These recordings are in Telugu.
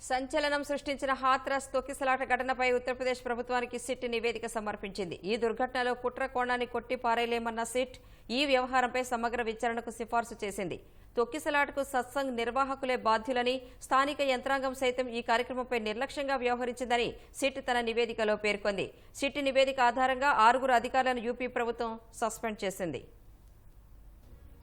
సంచలనం సృష్టించిన హాత్రస్ తొక్కిసలాట ఘటనపై ఉత్తరప్రదేశ్ ప్రభుత్వానికి సిట్ నివేదిక సమర్పించింది. ఈ దుర్ఘటనలో కుట్ర కోణాన్ని కొట్టి పారేయలేమన్న సిట్ ఈ వ్యవహారంపై సమగ్ర విచారణకు సిఫార్సు చేసింది. తొక్కిసలాటకు సత్సంగ్ నిర్వాహకులే బాధ్యులని, స్థానిక యంత్రాంగం సైతం ఈ కార్యక్రమంపై నిర్లక్ష్యంగా వ్యవహరించిందని సిట్ తన నివేదికలో పేర్కొంది. సిట్ నివేదిక ఆధారంగా 6 అధికారులను యూపీ ప్రభుత్వం సస్పెండ్ చేసింది.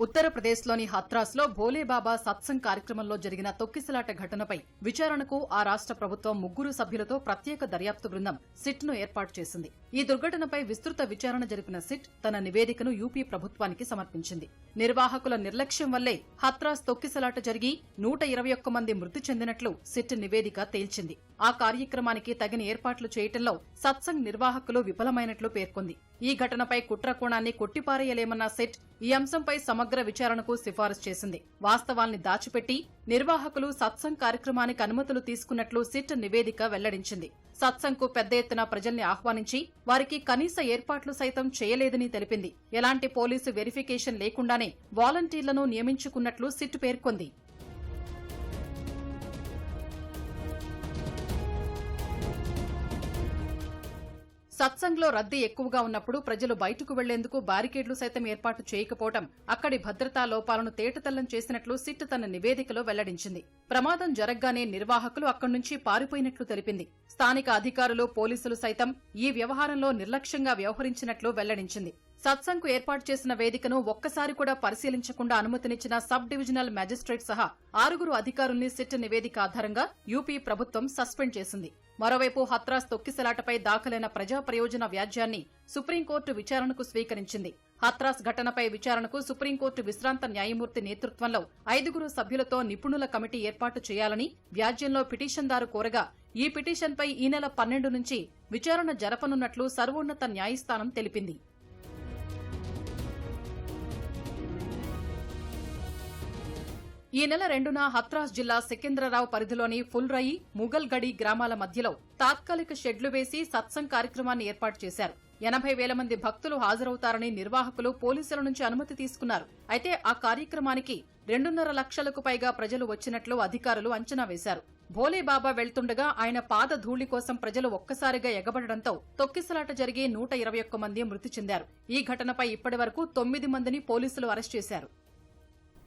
ఉత్తరప్రదేశ్లోని హత్రాస్లో భోలేబాబా సత్సంగ్ కార్యక్రమంలో జరిగిన తొక్కిసలాట ఘటనపై విచారణకు ఆ రాష్ట్ర ప్రభుత్వం 3 సభ్యులతో ప్రత్యేక దర్యాప్తు బృందం సిట్ను ఏర్పాటు చేసింది. ఈ దుర్ఘటనపై విస్తృత విచారణ జరిపిన సిట్ తన నివేదికను యూపీ ప్రభుత్వానికి సమర్పించింది. నిర్వాహకుల నిర్లక్ష్యం వల్లే హత్రాస్ తొక్కిసలాట జరిగి 121 మంది మృతి చెందినట్లు సిట్ నివేదిక తేల్చింది. ఆ కార్యక్రమానికి తగిన ఏర్పాట్లు చేయటంలో సత్సంగ్ నిర్వాహకులు విఫలమైనట్లు పేర్కొంది. ఈ ఘటనపై కుట్ర కోణాన్ని కొట్టిపారేయలేమన్న సిట్ ఈ అంశంపై సమగ్ర విచారణకు సిఫారసు చేసింది. వాస్తవాల్ని దాచిపెట్టి నిర్వాహకులు సత్సంగ్ కార్యక్రమానికి అనుమతులు తీసుకున్నట్లు సిట్ నివేదిక వెల్లడించింది. సత్సంగ్కు పెద్ద ఎత్తున ప్రజల్ని ఆహ్వానించి వారికి కనీస ఏర్పాట్లు సైతం చేయలేదని తెలిపింది. ఎలాంటి పోలీసు వెరిఫికేషన్ లేకుండానే వాలంటీర్లను నియమించుకున్నట్లు సిట్ పేర్కొంది. సత్సంగ్లో రద్దీ ఎక్కువగా ఉన్నప్పుడు ప్రజలు బయటకు వెళ్లేందుకు బారికేడ్లు సైతం ఏర్పాటు చేయకపోవడం అక్కడి భద్రతా లోపాలను తేటతెల్లం చేసినట్లు సిట్ తన నివేదికలో వెల్లడించింది. ప్రమాదం జరగ్గానే నిర్వాహకులు అక్కడి నుంచి పారిపోయినట్లు తెలిపింది. స్థానిక అధికారులు, పోలీసులు సైతం ఈ వ్యవహారంలో నిర్లక్ష్యంగా వ్యవహరించినట్లు వెల్లడించింది. సత్సంగ్కు ఏర్పాటు చేసిన వేదికను ఒక్కసారి కూడా పరిశీలించకుండా అనుమతినిచ్చిన సబ్ డివిజనల్ మ్యాజిస్ట్రేట్ సహా 6 అధికారుల్ని సిట్ నివేదిక ఆధారంగా యూపీ ప్రభుత్వం సస్పెండ్ చేసింది. మరోవైపు హత్రాస్ తొక్కిసలాటపై దాఖలైన ప్రజా ప్రయోజన వ్యాజ్యాన్ని సుప్రీంకోర్టు విచారణకు స్వీకరించింది. హత్రాస్ ఘటనపై విచారణకు సుప్రీంకోర్టు విశ్రాంత న్యాయమూర్తి నేతృత్వంలో 5 సభ్యులతో నిపుణుల కమిటీ ఏర్పాటు చేయాలని వ్యాజ్యంలో పిటిషన్దారు కోరగా ఈ పిటిషన్పై ఈ నెల 12 నుంచి విచారణ జరపనున్నట్లు సర్వోన్నత న్యాయస్థానం తెలిపింది. ఈ నెల 2న హత్రాస్ జిల్లా సికింద్రరావు పరిధిలోని ఫుల్రయి, ముగల్గడి గ్రామాల మధ్యలో తాత్కాలిక షెడ్లు వేసి సత్సంగ్ కార్యక్రమాన్ని ఏర్పాటు చేశారు. 80,000 మంది భక్తులు హాజరవుతారని నిర్వాహకులు పోలీసుల నుంచి అనుమతి తీసుకున్నారు. అయితే ఆ కార్యక్రమానికి 2.5 లక్షలకు పైగా ప్రజలు వచ్చినట్లు అధికారులు అంచనా వేశారు. భోలేబాబా వెళ్తుండగా ఆయన పాద ధూళి కోసం ప్రజలు ఒక్కసారిగా ఎగబడడంతో తొక్కిసలాట జరిగి 121 మంది మృతి చెందారు. ఈ ఘటనపై ఇప్పటివరకు 9 మందిని పోలీసులు అరెస్ట్ చేశారు.